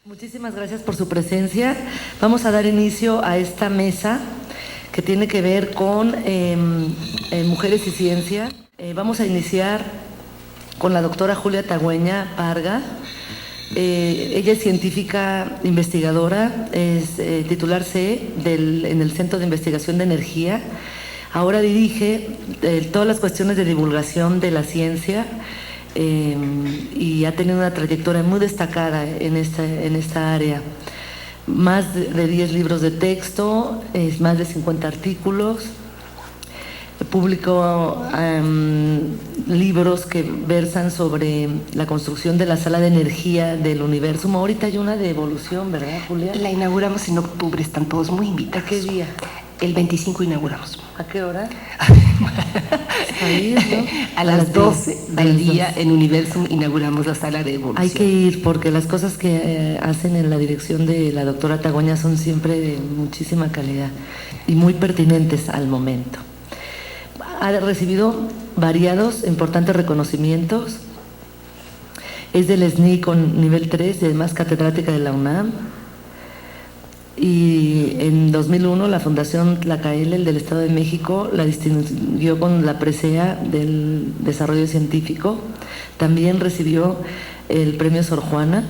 Muchísimas gracias por su presencia. Vamos a dar inicio a esta mesa que tiene que ver con mujeres y ciencia. Vamos a iniciar con la doctora Julia Tagüeña Parga. Ella es científica investigadora, es titular C en el Centro de Investigación de Energía. Ahora dirige todas las cuestiones de divulgación de la ciencia y ha tenido una trayectoria muy destacada en esta área. Más de 10 libros de texto, más de 50 artículos. Publicó libros que versan sobre la construcción de la sala de energía del universo. Ahorita hay una de evolución, ¿verdad, Julia? La inauguramos en octubre, están todos muy invitados. ¿A qué día? El 25 inauguramos. ¿A qué hora? Ahí, ¿no? A las 12 del día en Universum inauguramos la sala de evolución. Hay que ir porque las cosas que hacen en la dirección de la doctora Tagüeña son siempre de muchísima calidad y muy pertinentes al momento. Ha recibido variados, importantes reconocimientos. Es del SNI con nivel 3 y además catedrática de la UNAM. Y en 2001 la Fundación Tlacaelel del Estado de México la distinguió con la presea del desarrollo científico. También recibió el premio Sor Juana.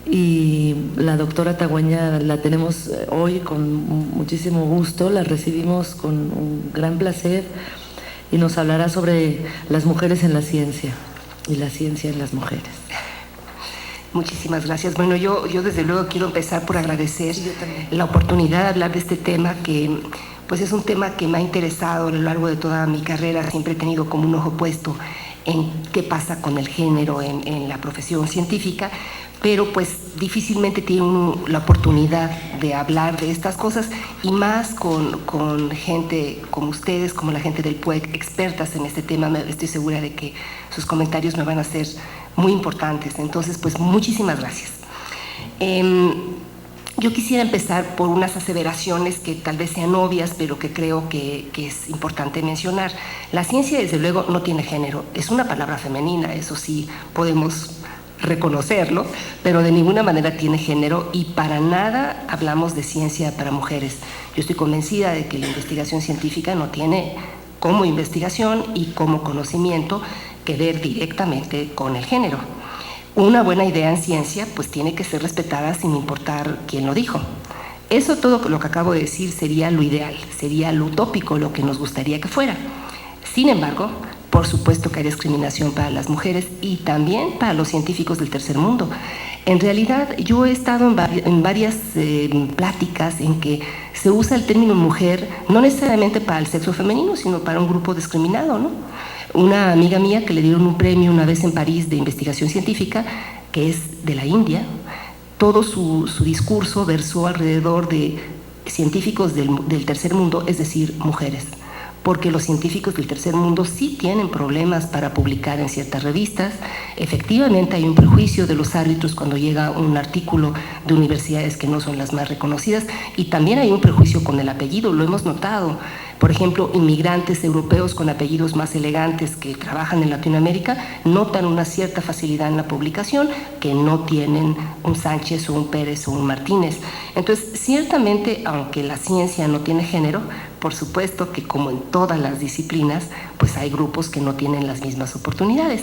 Y la doctora Tagüeña la tenemos hoy con muchísimo gusto, la recibimos con un gran placer y nos hablará sobre las mujeres en la ciencia y la ciencia en las mujeres. Muchísimas gracias. Bueno, yo desde luego quiero empezar por agradecer la oportunidad de hablar de este tema que pues es un tema que me ha interesado a lo largo de toda mi carrera. Siempre he tenido como un ojo puesto en qué pasa con el género en la profesión científica, pero pues difícilmente tiene uno la oportunidad de hablar de estas cosas y más con gente como ustedes, como la gente del PUEC, expertas en este tema. Estoy segura de que sus comentarios me van a ser muy importantes. Entonces, pues muchísimas gracias. Yo quisiera empezar por unas aseveraciones que tal vez sean obvias, pero que creo que es importante mencionar. La ciencia, desde luego, no tiene género. Es una palabra femenina, eso sí podemos reconocerlo, pero de ninguna manera tiene género y para nada hablamos de ciencia para mujeres. Yo estoy convencida de que la investigación científica no tiene como investigación y como conocimiento que ver directamente con el género. Una buena idea en ciencia pues tiene que ser respetada sin importar quién lo dijo. Eso, todo lo que acabo de decir, sería lo ideal, sería lo utópico, lo que nos gustaría que fuera. Sin embargo, por supuesto que hay discriminación para las mujeres y también para los científicos del tercer mundo. En realidad, yo he estado en varias pláticas en que se usa el término mujer no necesariamente para el sexo femenino, sino para un grupo discriminado, ¿no? Una amiga mía que le dieron un premio una vez en París de investigación científica, que es de la India, todo su discurso versó alrededor de científicos del tercer mundo, es decir, mujeres. Porque los científicos del tercer mundo sí tienen problemas para publicar en ciertas revistas. Efectivamente hay un prejuicio de los árbitros cuando llega un artículo de universidades que no son las más reconocidas, y también hay un prejuicio con el apellido, lo hemos notado. Por ejemplo, inmigrantes europeos con apellidos más elegantes que trabajan en Latinoamérica notan una cierta facilidad en la publicación que no tienen un Sánchez o un Pérez o un Martínez. Entonces, ciertamente, aunque la ciencia no tiene género, por supuesto que como en todas las disciplinas, pues hay grupos que no tienen las mismas oportunidades.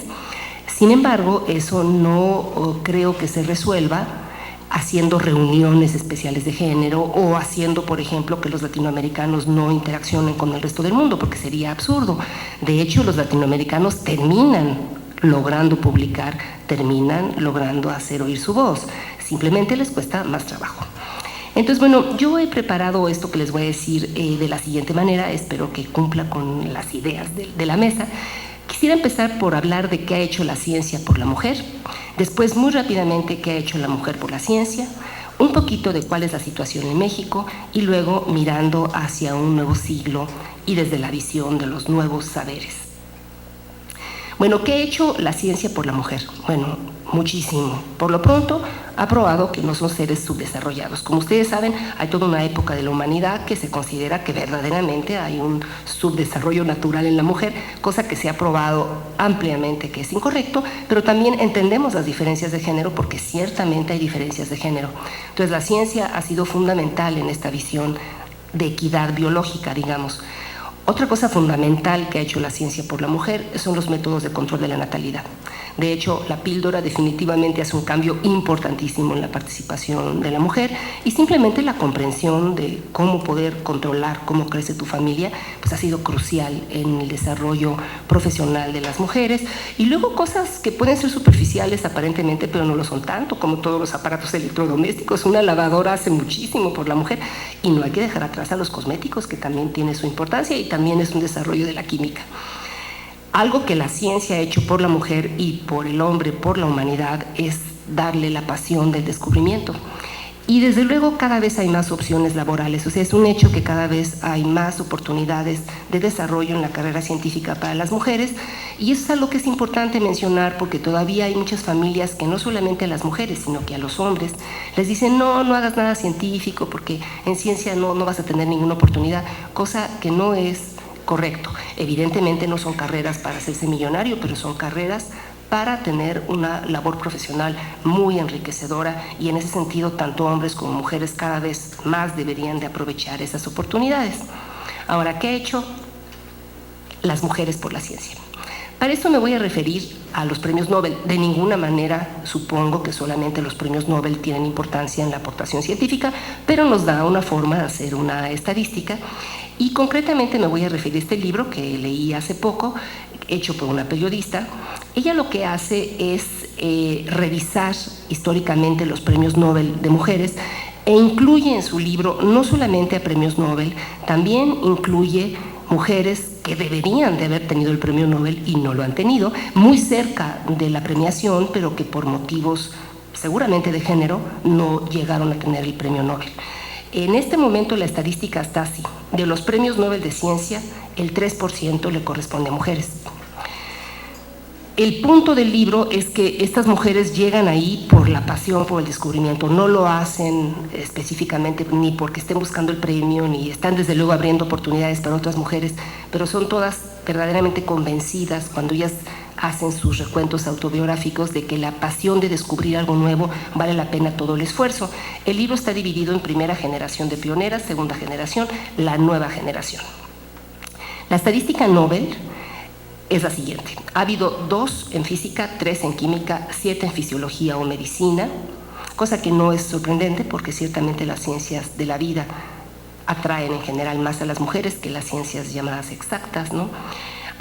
Sin embargo, eso no creo que se resuelva haciendo reuniones especiales de género o haciendo, por ejemplo, que los latinoamericanos no interaccionen con el resto del mundo, porque sería absurdo. De hecho, los latinoamericanos terminan logrando publicar, terminan logrando hacer oír su voz. Simplemente les cuesta más trabajo. Entonces, bueno, yo he preparado esto que les voy a decir de la siguiente manera, espero que cumpla con las ideas de la mesa. Quisiera empezar por hablar de qué ha hecho la ciencia por la mujer, después muy rápidamente qué ha hecho la mujer por la ciencia, un poquito de cuál es la situación en México y luego mirando hacia un nuevo siglo y desde la visión de los nuevos saberes. Bueno, ¿qué ha hecho la ciencia por la mujer? Bueno, muchísimo. Por lo pronto, ha probado que no son seres subdesarrollados. Como ustedes saben, hay toda una época de la humanidad que se considera que verdaderamente hay un subdesarrollo natural en la mujer, cosa que se ha probado ampliamente que es incorrecto, pero también entendemos las diferencias de género porque ciertamente hay diferencias de género. Entonces la ciencia ha sido fundamental en esta visión de equidad biológica, digamos. Otra cosa fundamental que ha hecho la ciencia por la mujer son los métodos de control de la natalidad. De hecho, la píldora definitivamente hace un cambio importantísimo en la participación de la mujer y simplemente la comprensión de cómo poder controlar cómo crece tu familia, pues ha sido crucial en el desarrollo profesional de las mujeres. Y luego cosas que pueden ser superficiales aparentemente, pero no lo son tanto, como todos los aparatos electrodomésticos. Una lavadora hace muchísimo por la mujer y no hay que dejar atrás a los cosméticos, que también tiene su importancia y también es un desarrollo de la química. Algo que la ciencia ha hecho por la mujer y por el hombre, por la humanidad, es darle la pasión del descubrimiento. Y desde luego cada vez hay más opciones laborales, o sea, es un hecho que cada vez hay más oportunidades de desarrollo en la carrera científica para las mujeres, y eso es algo que es importante mencionar porque todavía hay muchas familias que no solamente a las mujeres, sino que a los hombres les dicen no hagas nada científico porque en ciencia no vas a tener ninguna oportunidad, cosa que no es correcto. Evidentemente no son carreras para hacerse millonario, pero son carreras para tener una labor profesional muy enriquecedora y en ese sentido tanto hombres como mujeres cada vez más deberían de aprovechar esas oportunidades. Ahora, ¿qué ha hecho las mujeres por la ciencia? Para esto me voy a referir a los premios Nobel. De ninguna manera supongo que solamente los premios Nobel tienen importancia en la aportación científica, pero nos da una forma de hacer una estadística. Y concretamente me voy a referir a este libro que leí hace poco, hecho por una periodista. Ella lo que hace es revisar históricamente los premios Nobel de mujeres e incluye en su libro no solamente a premios Nobel, también incluye mujeres que deberían de haber tenido el premio Nobel y no lo han tenido, muy cerca de la premiación, pero que por motivos seguramente de género no llegaron a tener el premio Nobel. En este momento la estadística está así: de los premios Nobel de Ciencia, el 3% le corresponde a mujeres. El punto del libro es que estas mujeres llegan ahí por la pasión, por el descubrimiento, no lo hacen específicamente ni porque estén buscando el premio, ni están desde luego abriendo oportunidades para otras mujeres, pero son todas verdaderamente convencidas cuando ellas hacen sus recuentos autobiográficos de que la pasión de descubrir algo nuevo vale la pena todo el esfuerzo. El libro está dividido en primera generación de pioneras, segunda generación, la nueva generación. La estadística Nobel es la siguiente: ha habido 2 en física, 3 en química, 7 en fisiología o medicina, cosa que no es sorprendente porque ciertamente las ciencias de la vida atraen en general más a las mujeres que las ciencias llamadas exactas, ¿no?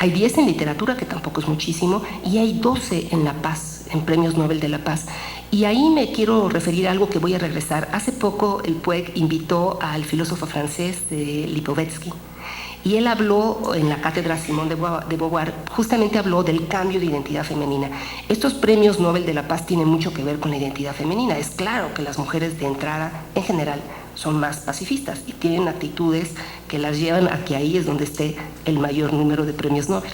Hay 10 en literatura, que tampoco es muchísimo, y hay 12 en La Paz, en premios Nobel de la Paz. Y ahí me quiero referir a algo que voy a regresar. Hace poco el PUEC invitó al filósofo francés Lipovetsky, y él habló en la cátedra Simone de Beauvoir, justamente habló del cambio de identidad femenina. Estos premios Nobel de la Paz tienen mucho que ver con la identidad femenina. Es claro que las mujeres de entrada, en general, son más pacifistas y tienen actitudes que las llevan a que ahí es donde esté el mayor número de premios Nobel.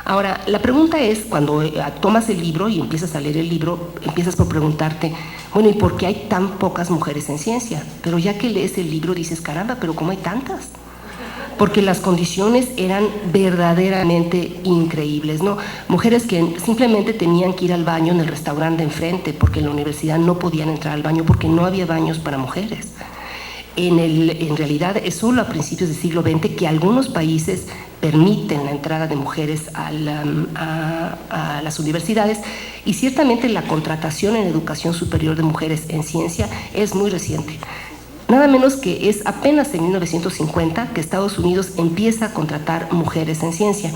Ahora, la pregunta es, cuando tomas el libro y empiezas a leer el libro, empiezas por preguntarte, bueno, ¿y por qué hay tan pocas mujeres en ciencia? Pero ya que lees el libro dices, caramba, ¿pero cómo hay tantas? Porque las condiciones eran verdaderamente increíbles, ¿no? Mujeres que simplemente tenían que ir al baño en el restaurante de enfrente, porque en la universidad no podían entrar al baño porque no había baños para mujeres. En realidad es solo a principios del siglo XX que algunos países permiten la entrada de mujeres a las universidades, y ciertamente la contratación en educación superior de mujeres en ciencia es muy reciente. Nada menos que es apenas en 1950 que Estados Unidos empieza a contratar mujeres en ciencia.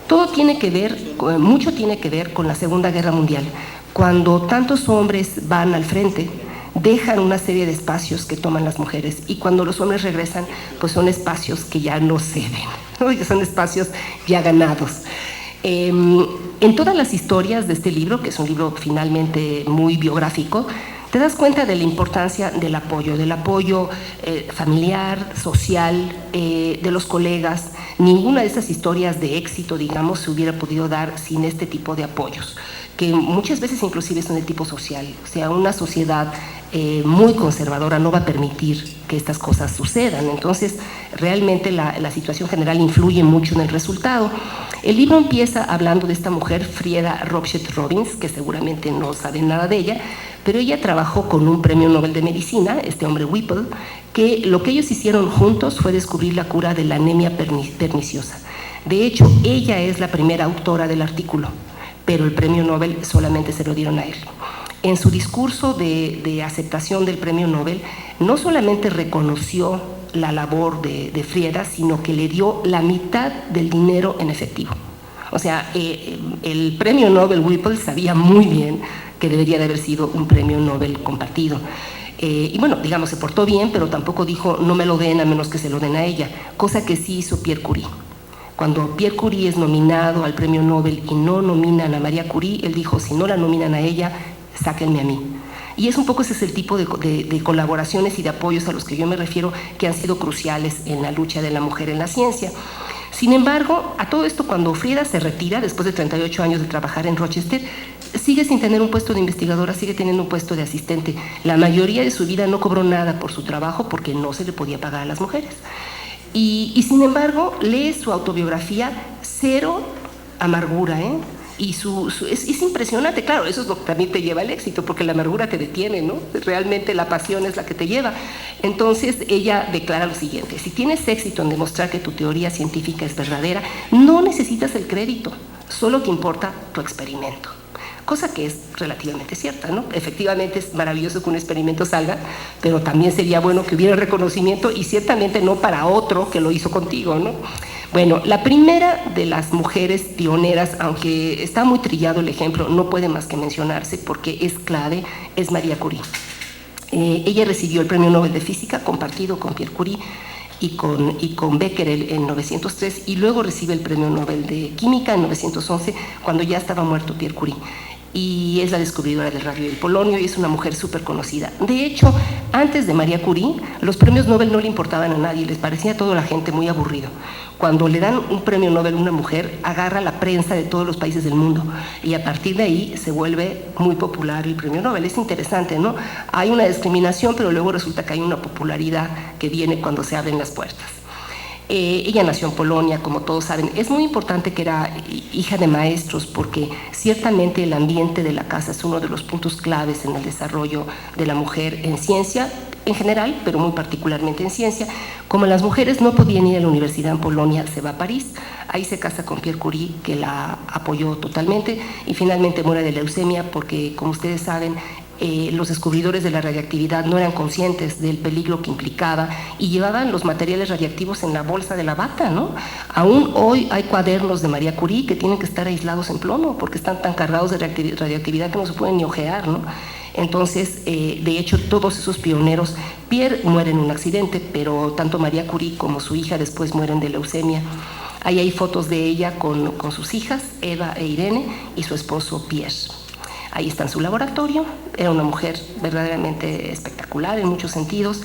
Todo tiene que ver, mucho tiene que ver con la Segunda Guerra Mundial. Cuando tantos hombres van al frente, dejan una serie de espacios que toman las mujeres, y cuando los hombres regresan, pues son espacios que ya no ceden, ¿no? Ya son espacios ya ganados. En todas las historias de este libro, que es un libro finalmente muy biográfico, te das cuenta de la importancia del apoyo familiar, social, de los colegas. Ninguna de esas historias de éxito, digamos, se hubiera podido dar sin este tipo de apoyos. que muchas veces inclusive son de tipo social. O sea, una sociedad muy conservadora no va a permitir que estas cosas sucedan. Entonces, realmente la situación general influye mucho en el resultado. El libro empieza hablando de esta mujer, Frieda Robschild-Robbins, que seguramente no saben nada de ella, pero ella trabajó con un premio Nobel de Medicina, este hombre Whipple, que lo que ellos hicieron juntos fue descubrir la cura de la anemia perniciosa. De hecho, ella es la primera autora del artículo, pero el premio Nobel solamente se lo dieron a él. En su discurso de aceptación del premio Nobel, no solamente reconoció la labor de Frieda, sino que le dio la mitad del dinero en efectivo. O sea, el premio Nobel Whipple sabía muy bien que debería de haber sido un premio Nobel compartido. Y bueno, digamos, se portó bien, pero tampoco dijo no me lo den a menos que se lo den a ella, cosa que sí hizo Pierre Curie. Cuando Pierre Curie es nominado al premio Nobel y no nominan a María Curie, él dijo, si no la nominan a ella, sáquenme a mí. Y es un poco ese es el tipo de colaboraciones y de apoyos a los que yo me refiero, que han sido cruciales en la lucha de la mujer en la ciencia. Sin embargo, a todo esto, cuando Frieda se retira, después de 38 años de trabajar en Rochester, sigue sin tener un puesto de investigadora, sigue teniendo un puesto de asistente. La mayoría de su vida no cobró nada por su trabajo porque no se le podía pagar a las mujeres. Y sin embargo, lee su autobiografía, cero amargura, y es impresionante. Claro, eso es lo que también te lleva al éxito, porque la amargura te detiene, ¿no? Realmente la pasión es la que te lleva. Entonces ella declara lo siguiente: si tienes éxito en demostrar que tu teoría científica es verdadera, no necesitas el crédito, solo te importa tu experimento. Cosa que es relativamente cierta, ¿no? Efectivamente es maravilloso que un experimento salga, pero también sería bueno que hubiera reconocimiento, y ciertamente no para otro que lo hizo contigo, ¿no? Bueno, la primera de las mujeres pioneras, aunque está muy trillado el ejemplo, no puede más que mencionarse porque es clave, es María Curie. Ella recibió el premio Nobel de Física compartido con Pierre Curie y con Becquerel en 1903, y luego recibe el premio Nobel de Química en 1911, cuando ya estaba muerto Pierre Curie. Y es la descubridora del radio y del polonio, y es una mujer súper conocida. De hecho, antes de María Curie, los premios Nobel no le importaban a nadie, les parecía a toda la gente muy aburrido. Cuando le dan un premio Nobel a una mujer, agarra la prensa de todos los países del mundo, y a partir de ahí se vuelve muy popular el premio Nobel. Es interesante, ¿no? Hay una discriminación, pero luego resulta que hay una popularidad que viene cuando se abren las puertas. Ella nació en Polonia, como todos saben. Es muy importante que era hija de maestros, porque ciertamente el ambiente de la casa es uno de los puntos claves en el desarrollo de la mujer en ciencia en general, pero muy particularmente en ciencia. Como las mujeres no podían ir a la universidad en Polonia, se va a París. Ahí se casa con Pierre Curie, que la apoyó totalmente, y finalmente muere de leucemia porque, como ustedes saben, los descubridores de la radiactividad no eran conscientes del peligro que implicaba y llevaban los materiales radiactivos en la bolsa de la bata, ¿no? Aún hoy hay cuadernos de María Curie que tienen que estar aislados en plomo porque están tan cargados de radiactividad que no se pueden ni ojear, ¿no? Entonces, de hecho, todos esos pioneros, Pierre muere en un accidente, pero tanto María Curie como su hija después mueren de leucemia. Ahí hay fotos de ella con sus hijas, Eva e Irene, y su esposo Pierre. Ahí está en su laboratorio. Era una mujer verdaderamente espectacular en muchos sentidos.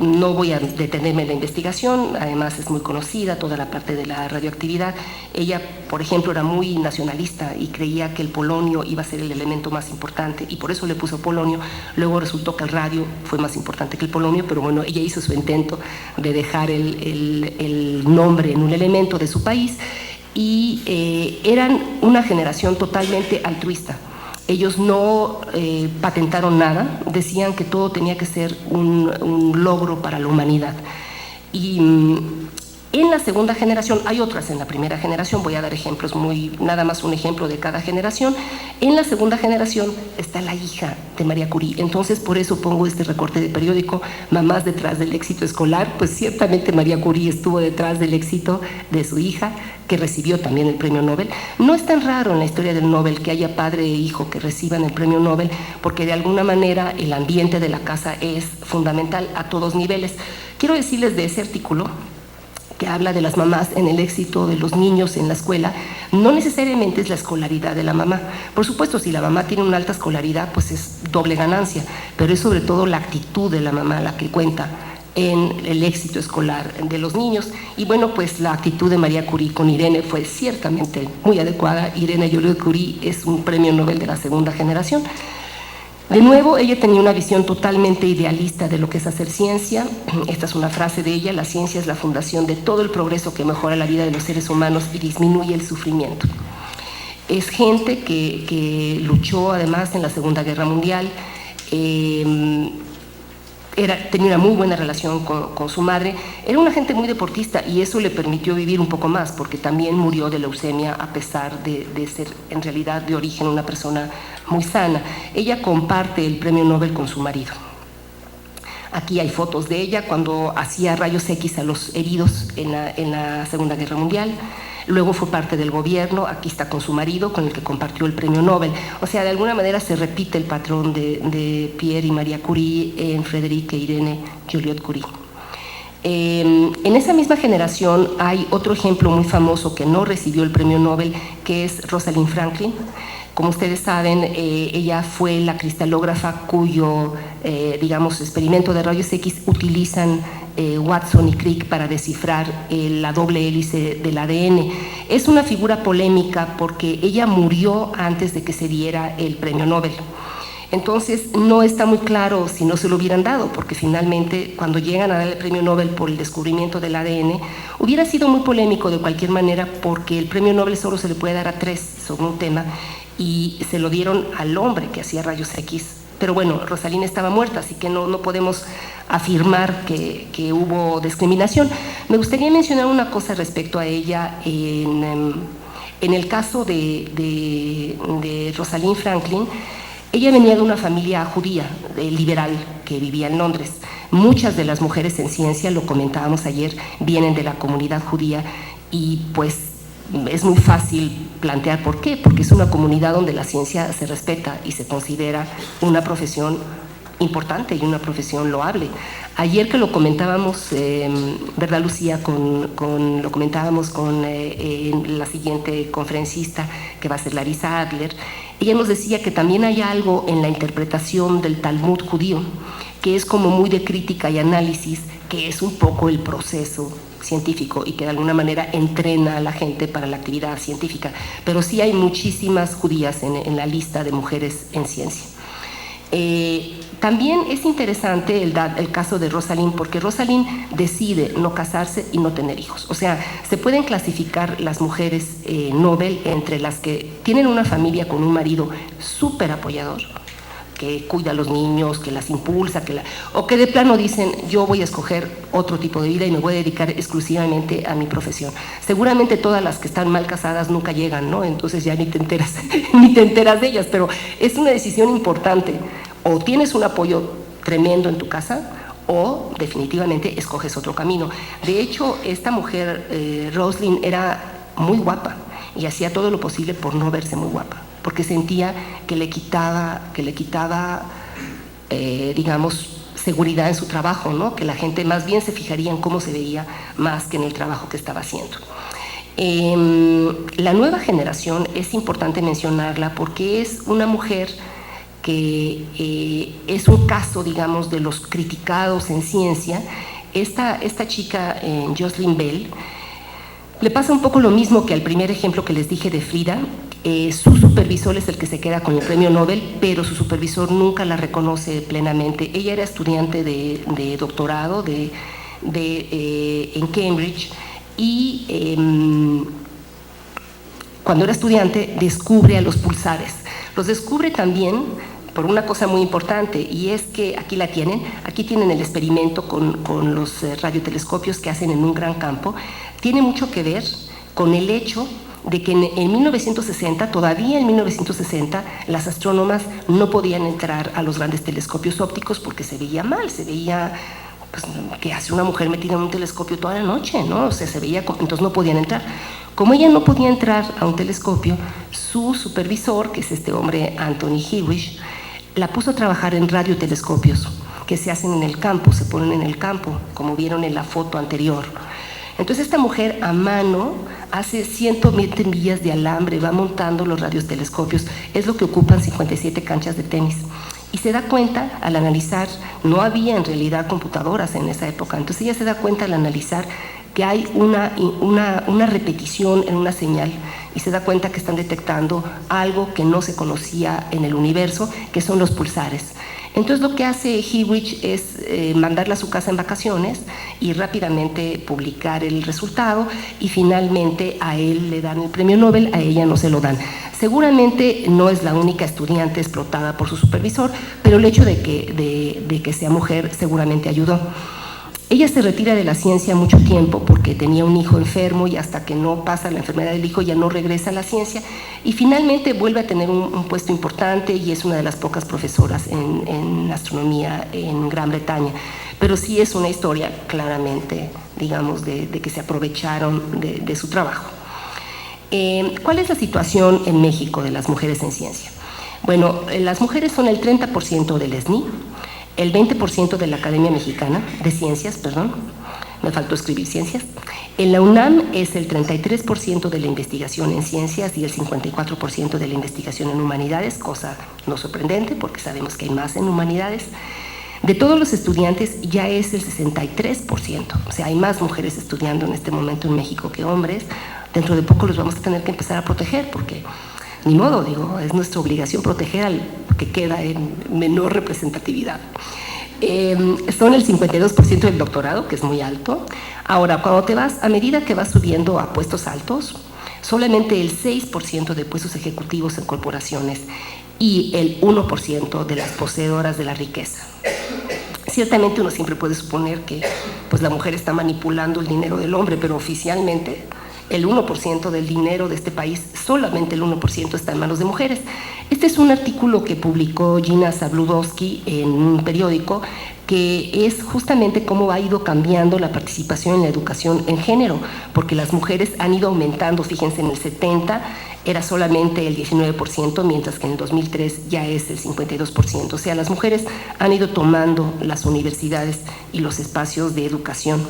No voy a detenerme en la investigación, además es muy conocida toda la parte de la radioactividad. Ella, por ejemplo, era muy nacionalista y creía que el polonio iba a ser el elemento más importante, y por eso le puso polonio. Luego resultó que el radio fue más importante que el polonio, pero bueno, ella hizo su intento de dejar el nombre en un elemento de su país, y eran una generación totalmente altruista. Ellos no patentaron nada, decían que todo tenía que ser un logro para la humanidad. Y en la segunda generación, hay otras en la primera generación, voy a dar ejemplos, nada más un ejemplo de cada generación. En la segunda generación está la hija de María Curie, entonces por eso pongo este recorte de periódico, mamás detrás del éxito escolar. Pues ciertamente María Curie estuvo detrás del éxito de su hija, que recibió también el premio Nobel. No es tan raro en la historia del Nobel que haya padre e hijo que reciban el premio Nobel, porque de alguna manera el ambiente de la casa es fundamental a todos niveles. Quiero decirles de ese artículo que habla de las mamás en el éxito de los niños en la escuela, no necesariamente es la escolaridad de la mamá. Por supuesto, si la mamá tiene una alta escolaridad, pues es doble ganancia, pero es sobre todo la actitud de la mamá la que cuenta. en el éxito escolar de los niños. Y bueno, pues la actitud de María Curie con Irene fue ciertamente muy adecuada. Irene Joliot-Curie es un premio Nobel de la segunda generación. De nuevo, ella tenía una visión totalmente idealista de lo que es hacer ciencia. Esta es una frase de ella: la ciencia es la fundación de todo el progreso que mejora la vida de los seres humanos y disminuye el sufrimiento. Es gente que luchó además en la Segunda Guerra Mundial, tenía una muy buena relación con su madre, era una gente muy deportista y eso le permitió vivir un poco más, porque también murió de leucemia a pesar de ser en realidad de origen una persona muy sana. Ella comparte el premio Nobel con su marido. Aquí hay fotos de ella cuando hacía rayos X a los heridos en la Segunda Guerra Mundial. Luego fue parte del gobierno, aquí está con su marido, con el que compartió el premio Nobel. O sea, de alguna manera se repite el patrón de Pierre y María Curie en Frédéric e Irene Joliot-Curie. En esa misma generación hay otro ejemplo muy famoso que no recibió el premio Nobel, que es Rosalind Franklin. Como ustedes saben, ella fue la cristalógrafa cuyo, experimento de rayos X utilizan Watson y Crick para descifrar la doble hélice del ADN. Es una figura polémica porque ella murió antes de que se diera el premio Nobel. Entonces no está muy claro si no se lo hubieran dado, porque finalmente cuando llegan a dar el premio Nobel por el descubrimiento del ADN, hubiera sido muy polémico de cualquier manera, porque el premio Nobel solo se le puede dar a 3 sobre un tema, y se lo dieron al hombre que hacía rayos X. Pero bueno, Rosalind estaba muerta, así que no podemos afirmar que hubo discriminación. Me gustaría mencionar una cosa respecto a ella. En el caso de Rosalind Franklin, ella venía de una familia judía, liberal, que vivía en Londres. Muchas de las mujeres en ciencia, lo comentábamos ayer, vienen de la comunidad judía, y pues es muy fácil plantear por qué, porque es una comunidad donde la ciencia se respeta y se considera una profesión importante y una profesión loable. Ayer que lo comentábamos, ¿verdad, Lucía? Lo comentábamos con la siguiente conferencista, que va a ser Larissa Adler. Ella nos decía que también hay algo en la interpretación del Talmud judío, que es como muy de crítica y análisis, que es un poco el proceso científico y que de alguna manera entrena a la gente para la actividad científica. Pero sí hay muchísimas judías en la lista de mujeres en ciencia. También es interesante el caso de Rosalind, porque Rosalind decide no casarse y no tener hijos. O sea, se pueden clasificar las mujeres Nobel entre las que tienen una familia con un marido súper apoyador, que cuida a los niños, que las impulsa, o que de plano dicen: yo voy a escoger otro tipo de vida y me voy a dedicar exclusivamente a mi profesión. Seguramente todas las que están mal casadas nunca llegan, ¿no? Entonces ya ni te enteras de ellas, pero es una decisión importante. O tienes un apoyo tremendo en tu casa, o definitivamente escoges otro camino. De hecho, esta mujer, Rosalind, era muy guapa y hacía todo lo posible por no verse muy guapa, porque sentía que le quitaba seguridad en su trabajo, ¿no? Que la gente más bien se fijaría en cómo se veía más que en el trabajo que estaba haciendo. La nueva generación es importante mencionarla porque es una mujer que es un caso, digamos, de los criticados en ciencia. Esta chica, Jocelyn Bell, le pasa un poco lo mismo que al primer ejemplo que les dije de Frida. Su supervisor es el que se queda con el premio Nobel, pero su supervisor nunca la reconoce plenamente. Ella era estudiante de doctorado en Cambridge, y cuando era estudiante descubre a los pulsares. Los descubre también por una cosa muy importante, y es que aquí tienen el experimento con los radiotelescopios que hacen en un gran campo. Tiene mucho que ver con el hecho de que en 1960, todavía en 1960, las astrónomas no podían entrar a los grandes telescopios ópticos porque se veía mal, se veía pues, que hace una mujer metida en un telescopio toda la noche, ¿no? O sea, se veía, entonces no podían entrar. Como ella no podía entrar a un telescopio, su supervisor, que es este hombre Anthony Hewish, la puso a trabajar en radiotelescopios que se hacen en el campo, se ponen en el campo, como vieron en la foto anterior. Entonces esta mujer a mano hace 120 millas de alambre, va montando los radiotelescopios, es lo que ocupan 57 canchas de tenis. Y se da cuenta al analizar, no había en realidad computadoras en esa época, entonces ella se da cuenta al analizar que hay una repetición en una señal y se da cuenta que están detectando algo que no se conocía en el universo, que son los pulsares. Entonces lo que hace Hewitt es mandarla a su casa en vacaciones y rápidamente publicar el resultado, y finalmente a él le dan el premio Nobel, a ella no se lo dan. Seguramente no es la única estudiante explotada por su supervisor, pero el hecho de que sea mujer seguramente ayudó. Ella se retira de la ciencia mucho tiempo porque tenía un hijo enfermo, y hasta que no pasa la enfermedad del hijo ya no regresa a la ciencia, y finalmente vuelve a tener un puesto importante y es una de las pocas profesoras en astronomía en Gran Bretaña. Pero sí es una historia claramente, digamos, de que se aprovecharon de su trabajo. ¿Cuál es la situación en México de las mujeres en ciencia? Bueno, las mujeres son el 30% del SNI, el 20% de la Academia Mexicana de Ciencias, me faltó escribir ciencias. En la UNAM es el 33% de la investigación en ciencias y el 54% de la investigación en humanidades, cosa no sorprendente porque sabemos que hay más en humanidades. De todos los estudiantes ya es el 63%, o sea, hay más mujeres estudiando en este momento en México que hombres. Dentro de poco los vamos a tener que empezar a proteger porque, ni modo, digo, es nuestra obligación proteger al que queda en menor representatividad. Son el 52% del doctorado, que es muy alto. Ahora, a medida que vas subiendo a puestos altos, solamente el 6% de puestos ejecutivos en corporaciones y el 1% de las poseedoras de la riqueza. Ciertamente uno siempre puede suponer que pues, la mujer está manipulando el dinero del hombre, pero oficialmente el 1% del dinero de este país, solamente el 1% está en manos de mujeres. Este es un artículo que publicó Gina Zabludowski en un periódico, que es justamente cómo ha ido cambiando la participación en la educación en género, porque las mujeres han ido aumentando. Fíjense, en el 70 era solamente el 19%, mientras que en el 2003 ya es el 52%. O sea, las mujeres han ido tomando las universidades y los espacios de educación.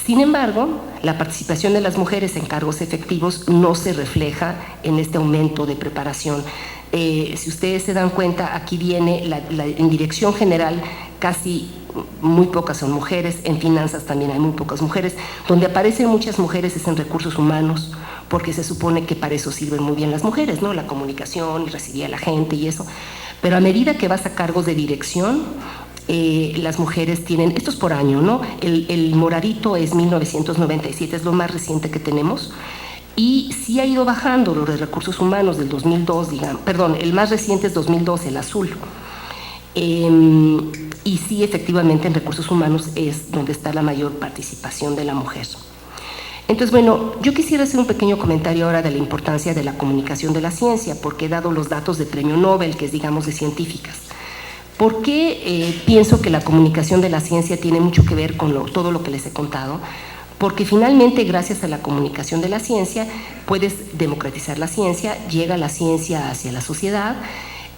Sin embargo, la participación de las mujeres en cargos efectivos no se refleja en este aumento de preparación. Si ustedes se dan cuenta, aquí viene en dirección general casi muy pocas son mujeres, en finanzas también hay muy pocas mujeres, donde aparecen muchas mujeres es en recursos humanos, porque se supone que para eso sirven muy bien las mujeres, ¿no? La comunicación y recibir a la gente y eso. Pero a medida que vas a cargos de dirección, las mujeres tienen, esto es por año, ¿no? El moradito es 1997, es lo más reciente que tenemos, y sí ha ido bajando lo de recursos humanos del 2002, el más reciente es 2012, el azul. Y sí, efectivamente, en recursos humanos es donde está la mayor participación de la mujer. Entonces, bueno, yo quisiera hacer un pequeño comentario ahora de la importancia de la comunicación de la ciencia, porque he dado los datos de premio Nobel, que es, digamos, de científicas. ¿Por qué pienso que la comunicación de la ciencia tiene mucho que ver con todo lo que les he contado? Porque finalmente, gracias a la comunicación de la ciencia, puedes democratizar la ciencia, llega la ciencia hacia la sociedad,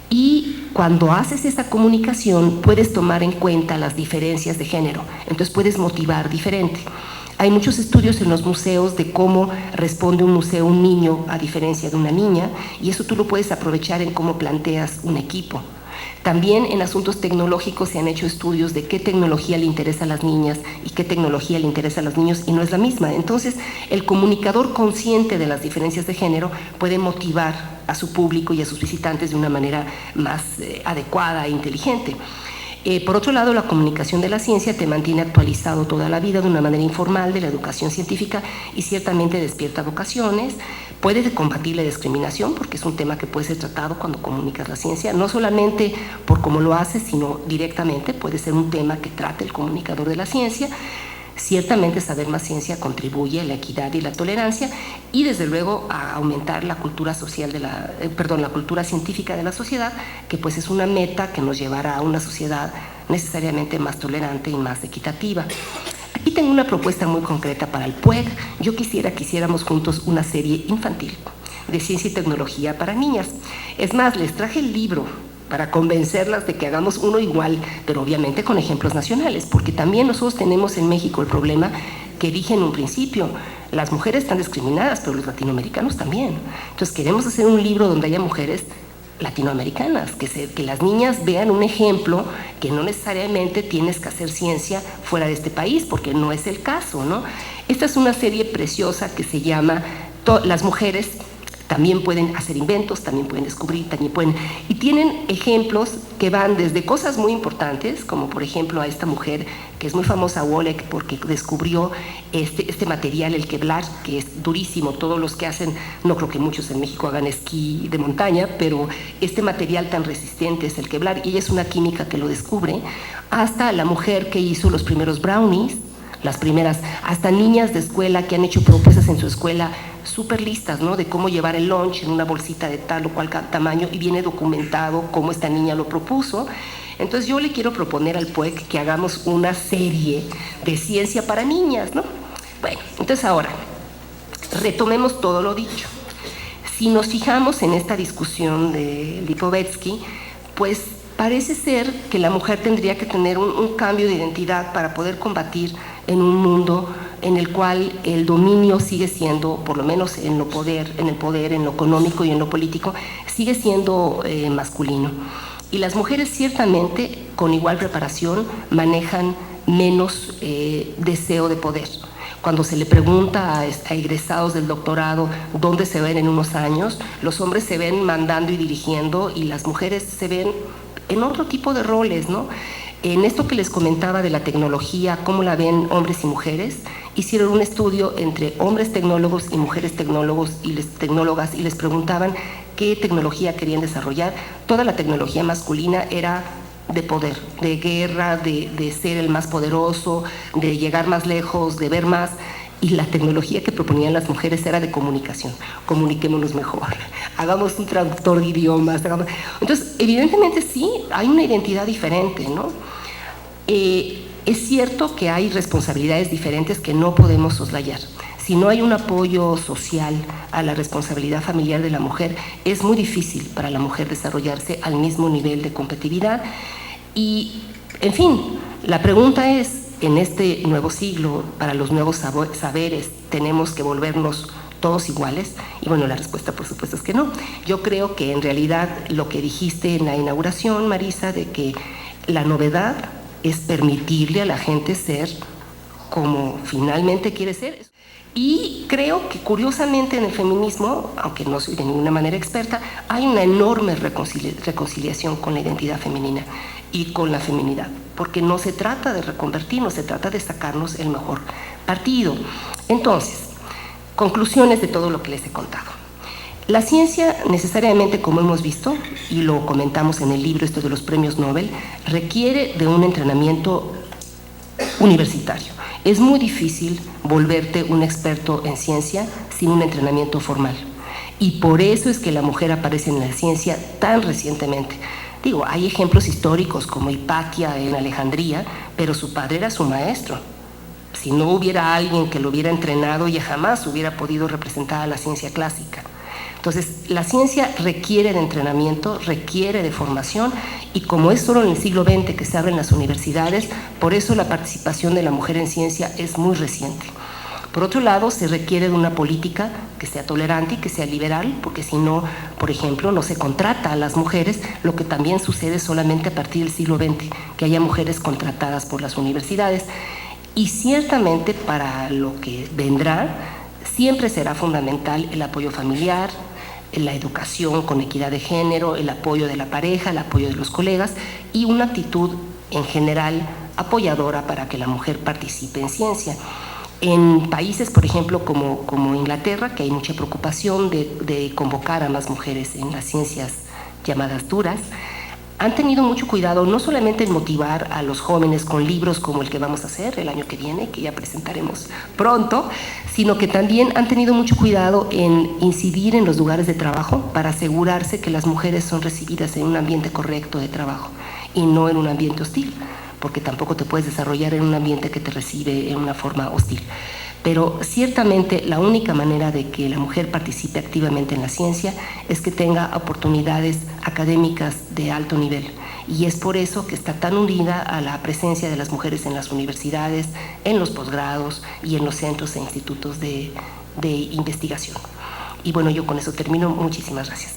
y cuando haces esa comunicación puedes tomar en cuenta las diferencias de género, entonces puedes motivar diferente. Hay muchos estudios en los museos de cómo responde un museo un niño a diferencia de una niña, y eso tú lo puedes aprovechar en cómo planteas un equipo. También en asuntos tecnológicos se han hecho estudios de qué tecnología le interesa a las niñas y qué tecnología le interesa a los niños, y no es la misma. Entonces, el comunicador consciente de las diferencias de género puede motivar a su público y a sus visitantes de una manera más adecuada e inteligente. Por otro lado, la comunicación de la ciencia te mantiene actualizado toda la vida de una manera informal de la educación científica y ciertamente despierta vocaciones. Puede combatir la discriminación porque es un tema que puede ser tratado cuando comunicas la ciencia, no solamente por cómo lo haces, sino directamente. Puede ser un tema que trate el comunicador de la ciencia. Ciertamente saber más ciencia contribuye a la equidad y la tolerancia, y desde luego a aumentar la cultura social la cultura científica de la sociedad, que pues es una meta que nos llevará a una sociedad necesariamente más tolerante y más equitativa. Aquí tengo una propuesta muy concreta para el PUEG. Yo quisiera que hiciéramos juntos una serie infantil de ciencia y tecnología para niñas. Es más, les traje el libro para convencerlas de que hagamos uno igual, pero obviamente con ejemplos nacionales, porque también nosotros tenemos en México el problema que dije en un principio: las mujeres están discriminadas, pero los latinoamericanos también. Entonces queremos hacer un libro donde haya mujeres latinoamericanas, que las niñas vean un ejemplo, que no necesariamente tienes que hacer ciencia fuera de este país, porque no es el caso, ¿no? Esta es una serie preciosa que se llama Las mujeres también pueden hacer inventos, también pueden descubrir, también pueden... Y tienen ejemplos que van desde cosas muy importantes, como por ejemplo a esta mujer que es muy famosa, Wolek, porque descubrió este material, el Kevlar, que es durísimo. Todos los que hacen, no creo que muchos en México hagan esquí de montaña, pero este material tan resistente es el Kevlar, y ella es una química que lo descubre, hasta la mujer que hizo los primeros brownies, las primeras, hasta niñas de escuela que han hecho propuestas en su escuela súper listas, ¿no? De cómo llevar el lunch en una bolsita de tal o cual tamaño, y viene documentado cómo esta niña lo propuso. Entonces yo le quiero proponer al PUEC que hagamos una serie de ciencia para niñas, ¿no? Bueno, entonces ahora, retomemos todo lo dicho. Si nos fijamos en esta discusión de Lipovetsky, pues parece ser que la mujer tendría que tener un cambio de identidad para poder combatir en un mundo en el cual el dominio sigue siendo, por lo menos en el poder, en lo económico y en lo político, sigue siendo masculino. Y las mujeres ciertamente, con igual preparación, manejan menos deseo de poder. Cuando se le pregunta a egresados del doctorado dónde se ven en unos años, los hombres se ven mandando y dirigiendo, y las mujeres se ven en otro tipo de roles, ¿no? En esto que les comentaba de la tecnología, cómo la ven hombres y mujeres, hicieron un estudio entre hombres tecnólogos y mujeres tecnólogas, y les preguntaban qué tecnología querían desarrollar. Toda la tecnología masculina era de poder, de guerra, de ser el más poderoso, de llegar más lejos, de ver más. Y la tecnología que proponían las mujeres era de comunicación. Comuniquémonos mejor, hagamos un traductor de idiomas. Entonces, evidentemente sí, hay una identidad diferente, ¿no? Es cierto que hay responsabilidades diferentes que no podemos soslayar. Si no hay un apoyo social a la responsabilidad familiar de la mujer, es muy difícil para la mujer desarrollarse al mismo nivel de competitividad. Y, en fin, la pregunta es, en este nuevo siglo, para los nuevos saberes, ¿tenemos que volvernos todos iguales? Y bueno, la respuesta por supuesto es que no. Yo creo que en realidad lo que dijiste en la inauguración, Marisa, de que la novedad es permitirle a la gente ser como finalmente quiere ser. Y creo que curiosamente en el feminismo, aunque no soy de ninguna manera experta, hay una enorme reconciliación con la identidad femenina y con la feminidad, porque no se trata de reconvertirnos, se trata de sacarnos el mejor partido. Entonces, conclusiones de todo lo que les he contado. La ciencia necesariamente, como hemos visto, y lo comentamos en el libro esto de los premios Nobel, requiere de un entrenamiento universitario. Es muy difícil volverte un experto en ciencia sin un entrenamiento formal. Y por eso es que la mujer aparece en la ciencia tan recientemente. Digo, hay ejemplos históricos como Hipatia en Alejandría, pero su padre era su maestro. Si no hubiera alguien que lo hubiera entrenado, ella jamás hubiera podido representar a la ciencia clásica. Entonces, la ciencia requiere de entrenamiento, requiere de formación, y como es solo en el siglo XX que se abren las universidades, por eso la participación de la mujer en ciencia es muy reciente. Por otro lado, se requiere de una política que sea tolerante y que sea liberal, porque si no, por ejemplo, no se contrata a las mujeres, lo que también sucede solamente a partir del siglo XX, que haya mujeres contratadas por las universidades. Y ciertamente para lo que vendrá, siempre será fundamental el apoyo familiar, la educación con equidad de género, el apoyo de la pareja, el apoyo de los colegas y una actitud en general apoyadora para que la mujer participe en ciencia. En países, por ejemplo, como Inglaterra, que hay mucha preocupación de convocar a más mujeres en las ciencias llamadas duras, han tenido mucho cuidado no solamente en motivar a los jóvenes con libros como el que vamos a hacer el año que viene, que ya presentaremos pronto, sino que también han tenido mucho cuidado en incidir en los lugares de trabajo para asegurarse que las mujeres son recibidas en un ambiente correcto de trabajo y no en un ambiente hostil, porque tampoco te puedes desarrollar en un ambiente que te recibe en una forma hostil. Pero ciertamente la única manera de que la mujer participe activamente en la ciencia es que tenga oportunidades académicas de alto nivel. Y es por eso que está tan unida a la presencia de las mujeres en las universidades, en los posgrados y en los centros e institutos de investigación. Y bueno, yo con eso termino. Muchísimas gracias.